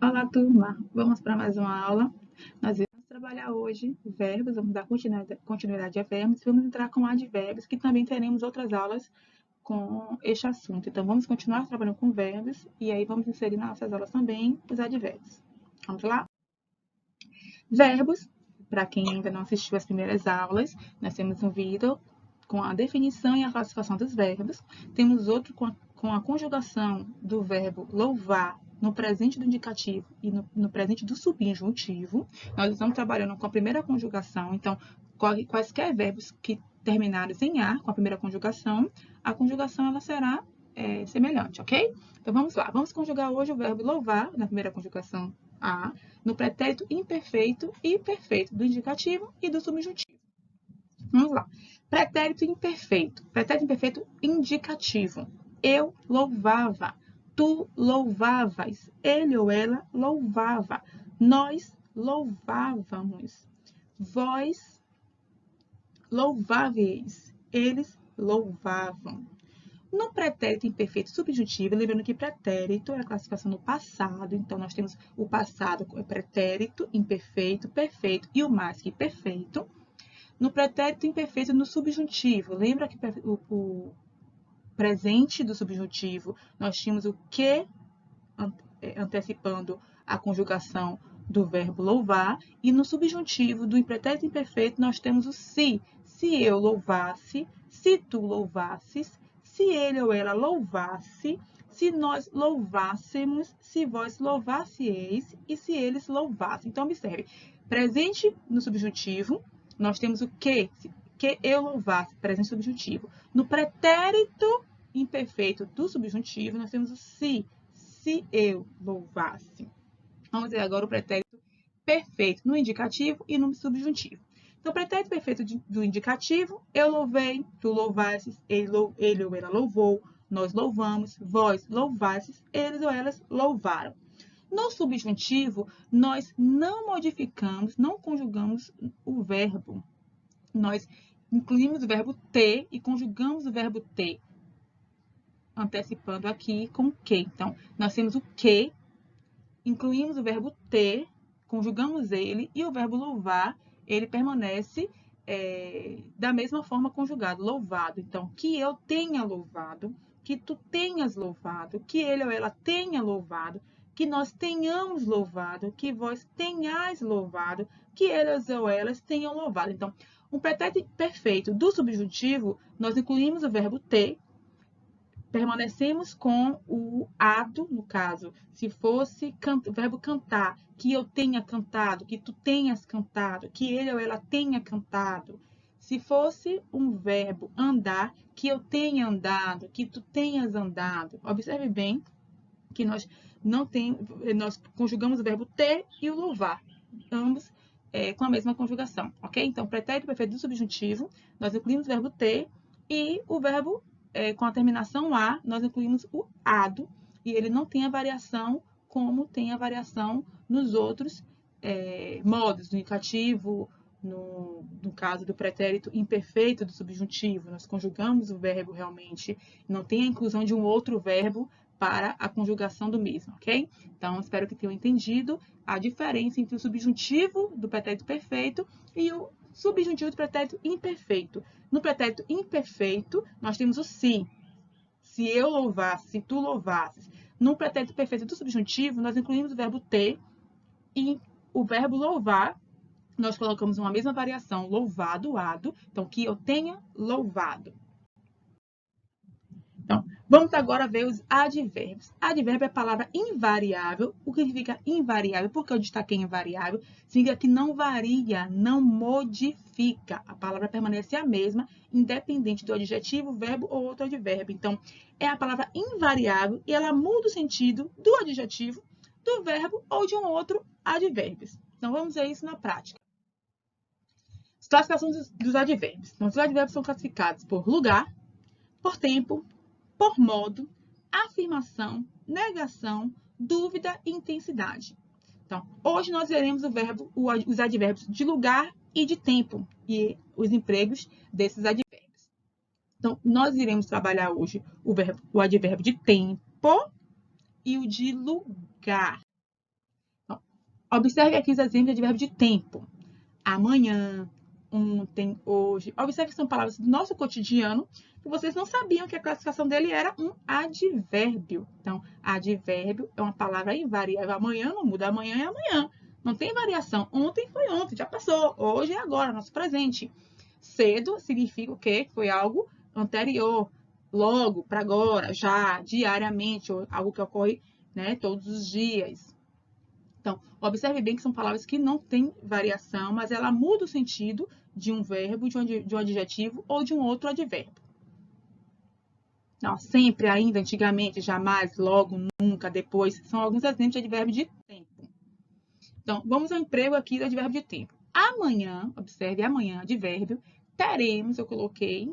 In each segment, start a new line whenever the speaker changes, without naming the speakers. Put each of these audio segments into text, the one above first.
Olá, turma! Vamos para mais uma aula. Nós vamos trabalhar hoje verbos, vamos dar continuidade a verbos, vamos entrar com advérbios, que também teremos outras aulas com este assunto. Então, vamos continuar trabalhando com verbos e aí vamos inserir nas nossas aulas também os advérbios. Vamos lá? Verbos, para quem ainda não assistiu às primeiras aulas, nós temos um vídeo com a definição e a classificação dos verbos. Temos outro com a conjugação do verbo louvar no presente do indicativo e no presente do subjuntivo. Nós estamos trabalhando com a primeira conjugação, então, quaisquer verbos que terminados em "ar", com a primeira conjugação, a conjugação ela será semelhante, ok? Então, vamos lá. Vamos conjugar hoje o verbo louvar, na primeira conjugação "a", no pretérito imperfeito e perfeito do indicativo e do subjuntivo. Vamos lá. Pretérito imperfeito. Pretérito imperfeito indicativo. Eu louvava. Tu louvavas. Ele ou ela louvava. Nós louvávamos. Vós louváveis. Eles louvavam. No pretérito imperfeito subjuntivo, lembrando que pretérito é a classificação no passado, então nós temos o passado com pretérito, imperfeito, perfeito e o mais que perfeito. No pretérito imperfeito no subjuntivo, lembra que o presente do subjuntivo nós tínhamos o que antecipando a conjugação do verbo louvar, e no subjuntivo do pretérito imperfeito nós temos o se. Se eu louvasse, se tu louvasses, se ele ou ela louvasse, se nós louvássemos, se vós louvassieis e se eles louvassem. Então, observe, presente no subjuntivo, nós temos o que eu louvasse, presente subjuntivo. No pretérito imperfeito do subjuntivo, nós temos o se eu louvasse. Vamos ver agora o pretérito perfeito no indicativo e no subjuntivo. Então, pretérito perfeito do indicativo, eu louvei, tu louvasses, ele ou ela louvou, nós louvamos, vós louvasses, eles ou elas louvaram. No subjuntivo, nós não modificamos, não conjugamos o verbo. Nós incluímos o verbo ter e conjugamos o verbo ter, antecipando aqui com que. Então, nós temos o que, incluímos o verbo ter, conjugamos ele, e o verbo louvar, ele permanece da mesma forma conjugado, louvado. Então, que eu tenha louvado, que tu tenhas louvado, que ele ou ela tenha louvado, que nós tenhamos louvado, que vós tenhais louvado, que eles ou elas tenham louvado. Então, um pretérito perfeito do subjuntivo, nós incluímos o verbo ter, permanecemos com o ado, no caso, se fosse o verbo cantar, que eu tenha cantado, que tu tenhas cantado, que ele ou ela tenha cantado. Se fosse um verbo andar, que eu tenha andado, que tu tenhas andado. Observe bem que nós conjugamos o verbo ter e o louvar, ambos com a mesma conjugação, ok? Então, pretérito perfeito do subjuntivo, nós incluímos o verbo ter e o verbo com a terminação a, nós incluímos o ado, e ele não tem a variação como tem a variação nos outros modos, no indicativo, no caso do pretérito imperfeito do subjuntivo, nós conjugamos o verbo realmente, não tem a inclusão de um outro verbo para a conjugação do mesmo, ok? Então, espero que tenham entendido a diferença entre o subjuntivo do pretérito perfeito e o subjuntivo do pretérito imperfeito. No pretérito imperfeito, nós temos o se. Se eu louvasse, se tu louvasses. No pretérito perfeito do subjuntivo, nós incluímos o verbo ter e o verbo louvar, nós colocamos uma mesma variação, louvado, ado. Então, que eu tenha louvado. Então, vamos agora ver os advérbios. Advérbio é a palavra invariável. O que significa invariável? Porque eu destaquei invariável. Significa que não varia, não modifica. A palavra permanece a mesma, independente do adjetivo, verbo ou outro advérbio. Então, é a palavra invariável e ela muda o sentido do adjetivo, do verbo ou de um outro advérbio. Então, vamos ver isso na prática. Classificação dos advérbios. Então, os advérbios são classificados por lugar, por tempo, por modo, afirmação, negação, dúvida e intensidade. Então, hoje nós veremos os advérbios de lugar e de tempo e os empregos desses advérbios. Então, nós iremos trabalhar hoje o advérbio de tempo e o de lugar. Observe aqui os exemplos de advérbio de tempo. Amanhã, ontem, hoje. Observe que são palavras do nosso cotidiano que vocês não sabiam que a classificação dele era um advérbio. Então, advérbio é uma palavra invariável. Amanhã não muda, amanhã é amanhã. Não tem variação. Ontem foi ontem, já passou. Hoje é agora, nosso presente. Cedo significa o quê? Foi algo anterior. Logo, para agora, já, diariamente, ou algo que ocorre, né, todos os dias. Então, observe bem que são palavras que não têm variação, mas ela muda o sentido de um verbo, de um adjetivo ou de um outro advérbio. Não, sempre, ainda, antigamente, jamais, logo, nunca, depois, são alguns exemplos de advérbio de tempo. Então, vamos ao emprego aqui do advérbio de tempo. Amanhã, observe, amanhã, advérbio, teremos, eu coloquei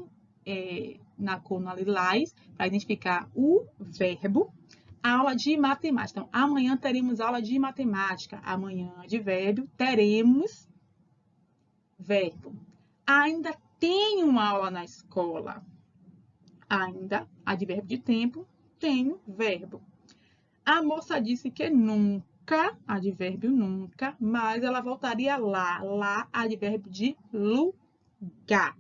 na cor na lilás, para identificar o verbo, aula de matemática. Então, amanhã teremos aula de matemática. Amanhã, advérbio, teremos verbo. Ainda tenho aula na escola. Ainda, advérbio de tempo, tenho verbo. A moça disse que nunca, advérbio nunca, mas ela voltaria lá. Lá, advérbio de lugar.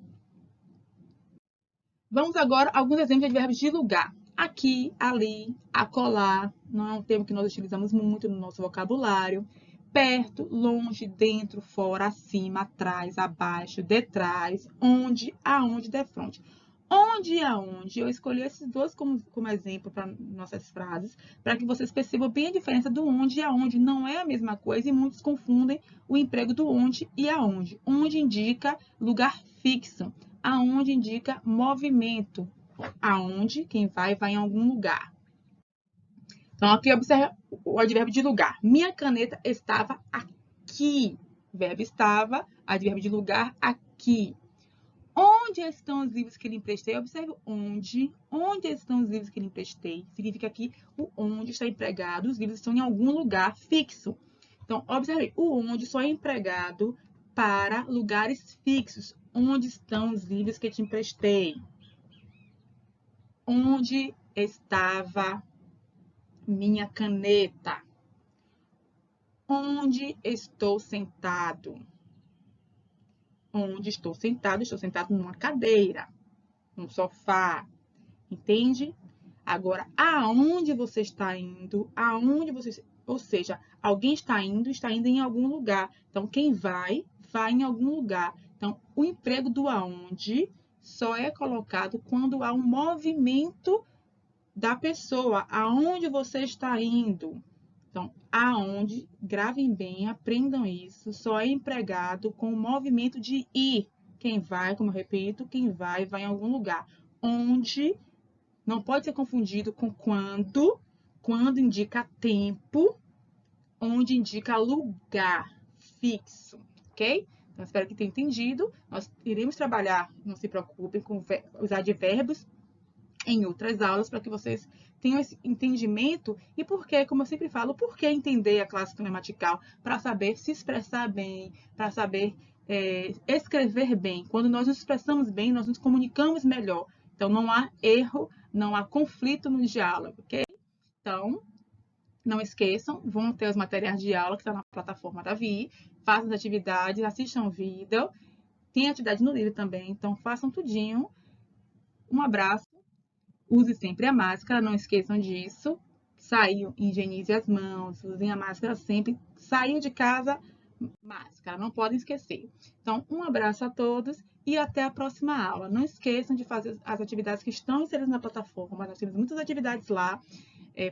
Vamos agora a alguns exemplos de advérbios de lugar. Aqui, ali, acolá, não é um termo que nós utilizamos muito no nosso vocabulário. Perto, longe, dentro, fora, acima, atrás, abaixo, detrás, onde, aonde, defronte. Onde e aonde, eu escolhi esses dois como exemplo para nossas frases, para que vocês percebam bem a diferença do onde e aonde. Não é a mesma coisa e muitos confundem o emprego do onde e aonde. Onde indica lugar fixo, aonde indica movimento, aonde quem vai em algum lugar. Então, aqui observa o advérbio de lugar. Minha caneta estava aqui. Verbo estava, advérbio de lugar, aqui. Onde estão os livros que lhe emprestei? Observe onde. Onde estão os livros que lhe emprestei? Significa que o onde está empregado, os livros estão em algum lugar fixo. Então, observe, o onde só é empregado para lugares fixos. Onde estão os livros que te emprestei? Onde estava minha caneta? Onde estou sentado? Onde estou sentado numa cadeira, num sofá, entende? Agora, aonde você está indo, ou seja, alguém está indo em algum lugar. Então, quem vai em algum lugar. Então, o emprego do aonde só é colocado quando há um movimento da pessoa. Aonde você está indo? Então, aonde, gravem bem, aprendam isso, só é empregado com o movimento de ir. Quem vai, como eu repito, quem vai em algum lugar. Onde não pode ser confundido com quando. Quando indica tempo, onde indica lugar fixo, ok? Então, espero que tenham entendido. Nós iremos trabalhar, não se preocupem, com os advérbios em outras aulas para que vocês tenham esse entendimento e como eu sempre falo, por que entender a classe gramatical? Para saber se expressar bem, para saber escrever bem. Quando nós nos expressamos bem, nós nos comunicamos melhor. Então, não há erro, não há conflito no diálogo, ok? Então, não esqueçam, vão ter os materiais de aula que estão na plataforma da VI, façam as atividades, assistam o vídeo, tem atividade no livro também, então façam tudinho. Um abraço. Use sempre a máscara, não esqueçam disso. Saiu, higienize as mãos, usem a máscara sempre. Saiu de casa, máscara, não podem esquecer. Então, um abraço a todos e até a próxima aula. Não esqueçam de fazer as atividades que estão inseridas na plataforma. Nós temos muitas atividades lá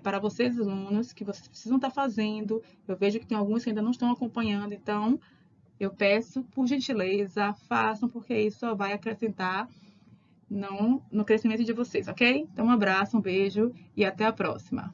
para vocês, alunos, que vocês precisam estar fazendo. Eu vejo que tem alguns que ainda não estão acompanhando, então eu peço, por gentileza, façam, porque isso só vai acrescentar no crescimento de vocês, ok? Então, um abraço, um beijo e até a próxima.